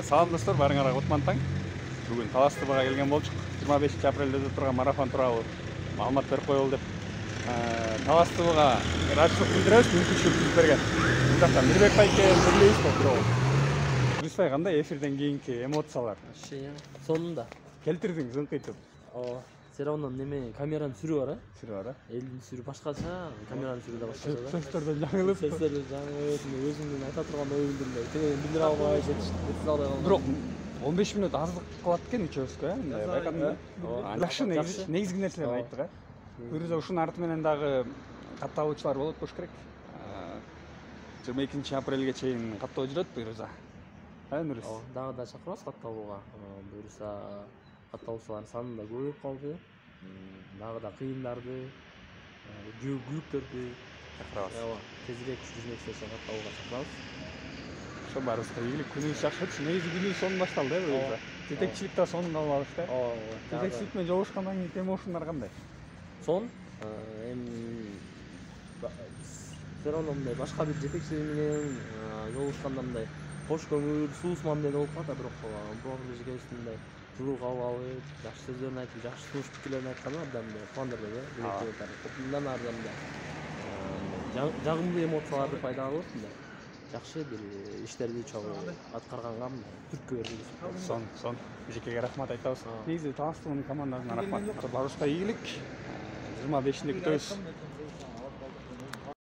Салам достор, барыңарга кутман таң. Бүгүн Талас ТВга келген болчук. 25 апрелде өтүп турган марафон тууралуу маалымат берип коелу деп. Талас ТВга ыраазычылык билдиребиз, мүмкүнчүлүк түзүп берген. Мындактан Мирбек байке билебизби бирок? Мирбек кандай эфирден кийинки эмоциялар? Сонунда Келтирдиңиз ыңкыйтып. ооба, серабандан неме камеранын сүрү бар, Сүрү бар, элдин сүрү башкача, камеранын сүрү да башкача. сөздөрдөн жаңылып. Сөздөрдөн жаңылып, өзүңдүн айта турган ой билдирбей, тегерен билдире албай жетиштик албай калган. Бирок 15 мүнөт аздык кылат экен үчөөбүзгө, мындай байкадым. Жакшы, негизги нерселерди айттык, Фируза ушунун арты менен дагы катталуучулар болот болуш керек. 22 апрелге чейин каттоо жүрөт Фируза. Нурис. Дагы да чакырабыз катталууга. Буюрса катталуучулардын саны да көбөйүп калды. Дагы да кыйындарды, күлүктөрдү Чакырабыз. тезирээк жүрмөкчү катталууга чакырабыз. Ошо баарыбызга ийгилик, күнүбүз жакшы өтсүн. Негизи күнүбүз сонун башталды, Фируза. Жетекчилик да сонун калып алыш да. Жетекчилик менен жолугушкандан кийинки эмоушндар кандай? Сон эми все равно мындай башка бир жетекчилер менен жолугушканда мындай кош көңүл, суус мамиле болуп калат, бирок буга эжекебиз мындай жылуу кабыл алып, жакшы сөздөрүн айтып, жакшы сунуш пикирлерин айтканда абдан кубандырды, мындан ары да мындай жагымдуу эмоцияларды пайда кылып, мындай жакшы бир иштерди чогуу аткарганга мындай түрткү бердик. Сон. Эжекеге рахмат айтабыз. Негизи Талас ТВнын командасына рахмат. Баарыбызга ийгилик. 25-нде күтөбүз.